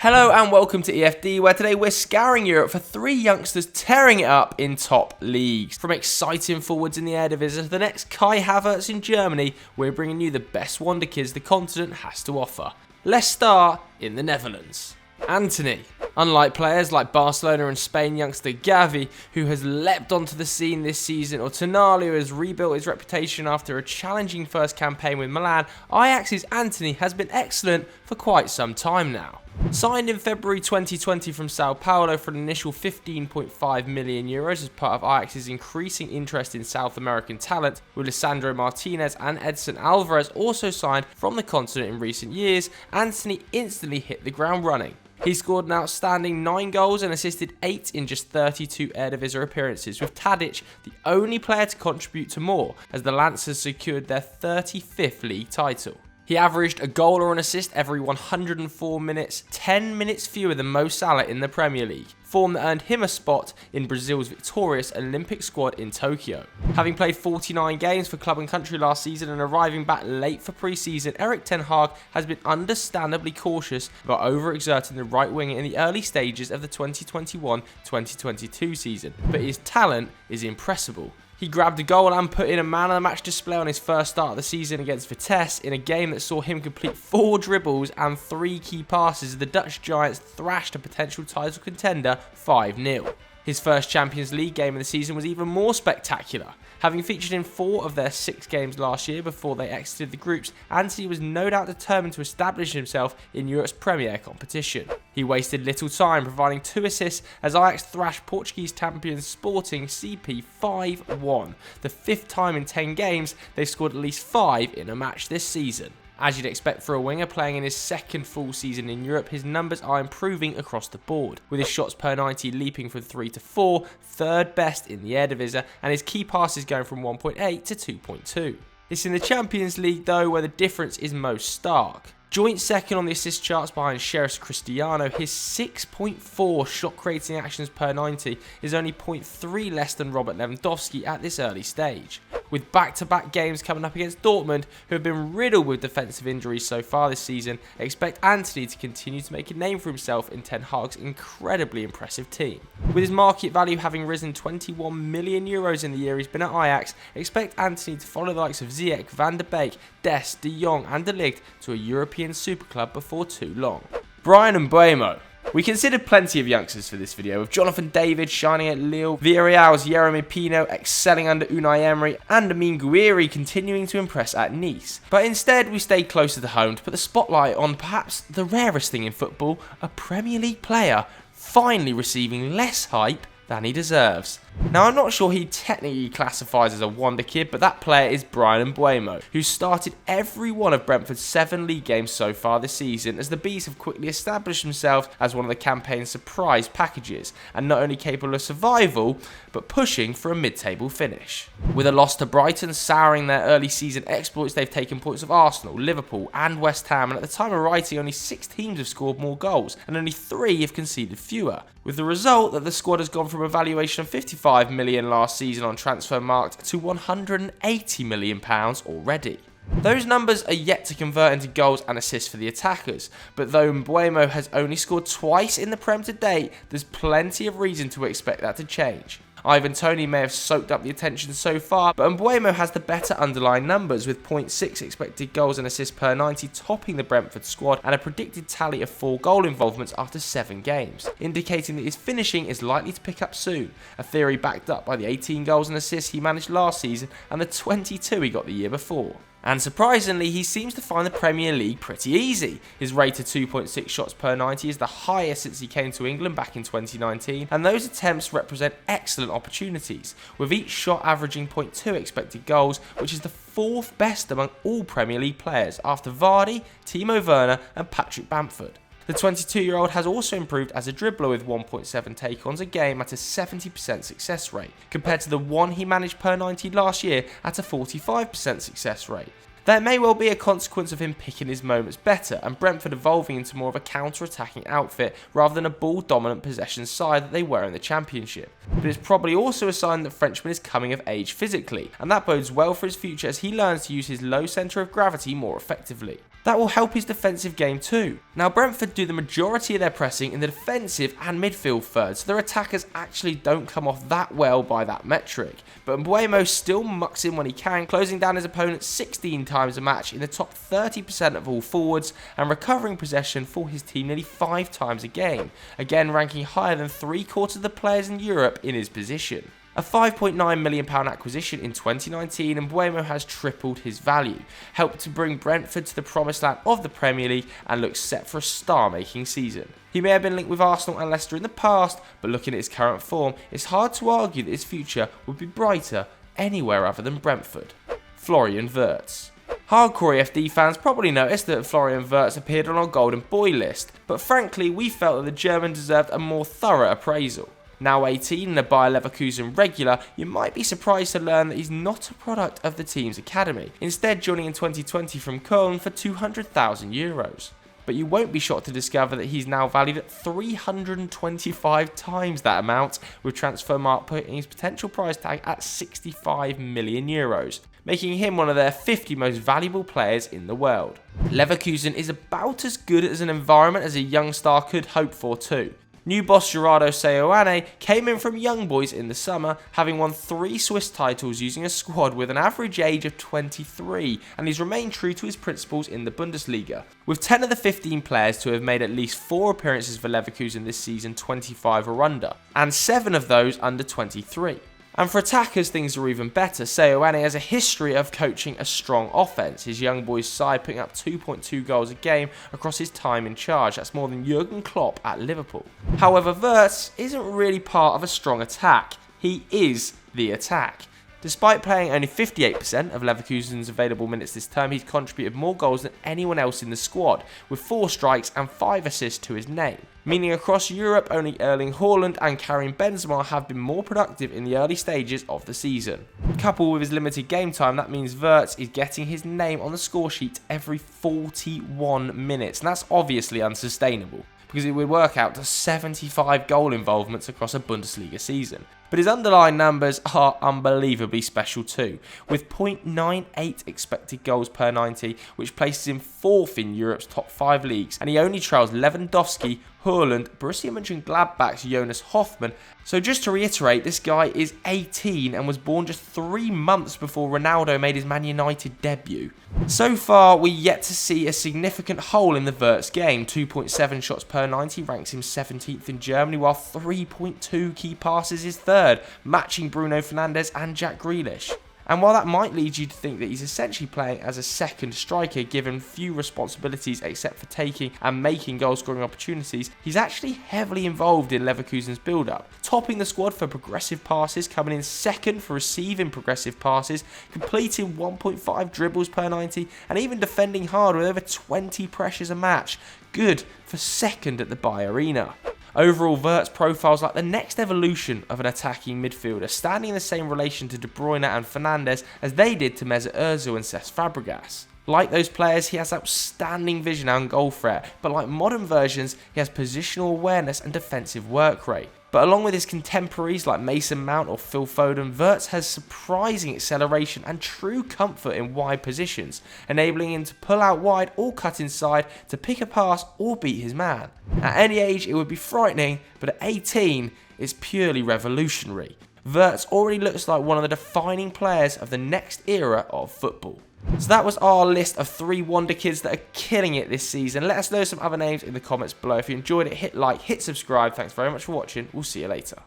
Hello and welcome to EFD, where today we're scouring Europe for three youngsters tearing it up in top leagues. From exciting forwards in the Eredivisie to the next Kai Havertz in Germany, we're bringing you the best Wonderkids the continent has to offer. Let's start in the Netherlands. Antony. Unlike players like Barcelona and Spain youngster Gavi, who has leapt onto the scene this season, or Tonali, who has rebuilt his reputation after a challenging first campaign with Milan, Ajax's Antony has been excellent for quite some time now. Signed in February 2020 from Sao Paulo for an initial €15.5 million as part of Ajax's increasing interest in South American talent, with Lisandro Martinez and Edson Alvarez also signed from the continent in recent years, Antony instantly hit the ground running. He scored an outstanding 9 goals and assisted 8 in just 32 Eredivisie appearances, with Tadic the only player to contribute to more, as the Lancers secured their 35th league title. He averaged a goal or an assist every 104 minutes, 10 minutes fewer than Mo Salah in the Premier League, form that earned him a spot in Brazil's victorious Olympic squad in Tokyo. Having played 49 games for club and country last season and arriving back late for pre-season, Erik ten Hag has been understandably cautious about overexerting the right winger in the early stages of the 2021-2022 season, but his talent is impressible. He grabbed a goal and put in a man-of-the-match display on his first start of the season against Vitesse in a game that saw him complete 4 dribbles and 3 key passes as the Dutch Giants thrashed a potential title contender 5-0. His first Champions League game of the season was even more spectacular. Having featured in 4 of their 6 games last year before they exited the groups, Antony was no doubt determined to establish himself in Europe's premier competition. He wasted little time, providing 2 assists as Ajax thrashed Portuguese champions Sporting CP 5-1, the 5th time in 10 games they've scored at least 5 in a match this season. As you'd expect for a winger playing in his second full season in Europe, his numbers are improving across the board, with his shots per 90 leaping from 3 to 4, third best in the Eredivisie, and his key passes going from 1.8 to 2.2. It's in the Champions League though where the difference is most stark. Joint second on the assist charts behind Sheriff's Cristiano, his 6.4 shot creating actions per 90 is only 0.3 less than Robert Lewandowski at this early stage. With back-to-back games coming up against Dortmund, who have been riddled with defensive injuries so far this season, expect Antony to continue to make a name for himself in Ten Hag's incredibly impressive team. With his market value having risen €21 million in the year he's been at Ajax, expect Antony to follow the likes of Ziyech, Van der Beek, Dest, De Jong and De Ligt to a European super club before too long. Bryan and Mbuemo. We considered plenty of youngsters for this video, with Jonathan David shining at Lille, Villarreal's Yeremy Pino excelling under Unai Emery, and Amin Gouiri continuing to impress at Nice. But instead, we stayed closer to home to put the spotlight on perhaps the rarest thing in football, a Premier League player finally receiving less hype than he deserves. Now, I'm not sure he technically classifies as a wonder kid, but that player is Bryan Mbuemo, who started every one of Brentford's 7 league games so far this season, as the Bees have quickly established themselves as one of the campaign's surprise packages, and not only capable of survival, but pushing for a mid-table finish. With a loss to Brighton souring their early season exploits, they've taken points of Arsenal, Liverpool and West Ham, and at the time of writing, only 6 teams have scored more goals, and only 3 have conceded fewer, with the result that the squad has gone from a valuation of £55 million last season on Transfermarkt to £180 million already. Those numbers are yet to convert into goals and assists for the attackers, but though Mbuemo has only scored twice in the Prem to date, there's plenty of reason to expect that to change. Antony may have soaked up the attention so far, but Mbuemo has the better underlying numbers, with 0.6 expected goals and assists per 90 topping the Brentford squad and a predicted tally of 4 goal involvements after 7 games, indicating that his finishing is likely to pick up soon, a theory backed up by the 18 goals and assists he managed last season and the 22 he got the year before. And surprisingly, he seems to find the Premier League pretty easy. His rate of 2.6 shots per 90 is the highest since he came to England back in 2019, and those attempts represent excellent opportunities, with each shot averaging 0.2 expected goals, which is the 4th best among all Premier League players after Vardy, Timo Werner and Patrick Bamford. The 22-year-old has also improved as a dribbler, with 1.7 take-ons a game at a 70% success rate, compared to the 1 he managed per 90 last year at a 45% success rate. That may well be a consequence of him picking his moments better and Brentford evolving into more of a counter-attacking outfit rather than a ball-dominant possession side that they were in the Championship. But it's probably also a sign that Frenchman is coming of age physically, and that bodes well for his future as he learns to use his low centre of gravity more effectively. That will help his defensive game too. Now Brentford do the majority of their pressing in the defensive and midfield third, so their attackers actually don't come off that well by that metric. But Mbuemo still mucks in when he can, closing down his opponent 16 times a match in the top 30% of all forwards and recovering possession for his team nearly 5 times a game, again ranking higher than 3/4 of the players in Europe in his position. A £5.9 million acquisition in 2019, and Mbuemo has tripled his value, helped to bring Brentford to the promised land of the Premier League and looks set for a star-making season. He may have been linked with Arsenal and Leicester in the past, but looking at his current form, it's hard to argue that his future would be brighter anywhere other than Brentford. Florian Wirtz. Hardcore EFD fans probably noticed that Florian Wirtz appeared on our Golden Boy list, but frankly we felt that the German deserved a more thorough appraisal. Now 18 and a Bayer Leverkusen regular, you might be surprised to learn that he's not a product of the team's academy, instead joining in 2020 from Köln for €200,000. But you won't be shocked to discover that he's now valued at 325 times that amount, with Transfermarkt putting his potential price tag at €65 million, making him one of their 50 most valuable players in the world. Leverkusen is about as good as an environment as a young star could hope for too. New boss Gerardo Seoane came in from Young Boys in the summer, having won 3 Swiss titles using a squad with an average age of 23, and he's remained true to his principles in the Bundesliga. With 10 of the 15 players to have made at least 4 appearances for Leverkusen this season 25 or under, and 7 of those under 23. And for attackers, things are even better. Seoane has a history of coaching a strong offense, his Young Boys side putting up 2.2 goals a game across his time in charge. That's more than Jurgen Klopp at Liverpool. However, Wirtz isn't really part of a strong attack. He is the attack. Despite playing only 58% of Leverkusen's available minutes this term, he's contributed more goals than anyone else in the squad, with 4 strikes and 5 assists to his name. Meaning across Europe, only Erling Haaland and Karim Benzema have been more productive in the early stages of the season. Coupled with his limited game time, that means Wirtz is getting his name on the score sheet every 41 minutes, and that's obviously unsustainable, because it would work out to 75 goal involvements across a Bundesliga season. But his underlying numbers are unbelievably special too, with 0.98 expected goals per 90, which places him 4th in Europe's top 5 leagues, and he only trails Lewandowski, Haaland, Borussia Mönchengladbach's Jonas Hoffmann. So just to reiterate, this guy is 18 and was born just 3 months before Ronaldo made his Man United debut. So far, we're yet to see a significant hole in the Wirtz game. 2.7 shots per 90 ranks him 17th in Germany, while 3.2 key passes is 3rd, matching Bruno Fernandes and Jack Grealish. And while that might lead you to think that he's essentially playing as a second striker given few responsibilities except for taking and making goal-scoring opportunities, he's actually heavily involved in Leverkusen's build-up, topping the squad for progressive passes, coming in 2nd for receiving progressive passes, completing 1.5 dribbles per 90, and even defending hard with over 20 pressures a match. Good for 2nd at the Bayer Arena. Overall, Wirtz profiles like the next evolution of an attacking midfielder, standing in the same relation to De Bruyne and Fernandes as they did to Mesut Ozil and Cesc Fabregas. Like those players, he has outstanding vision and goal threat, but like modern versions, he has positional awareness and defensive work rate. But along with his contemporaries like Mason Mount or Phil Foden, Wirtz has surprising acceleration and true comfort in wide positions, enabling him to pull out wide or cut inside to pick a pass or beat his man. At any age, it would be frightening, but at 18, it's purely revolutionary. Wirtz already looks like one of the defining players of the next era of football. So that was our list of 3 Wonderkids that are killing it this season. Let us know some other names in the comments below. If you enjoyed it, hit like, hit subscribe. Thanks very much for watching. We'll see you later.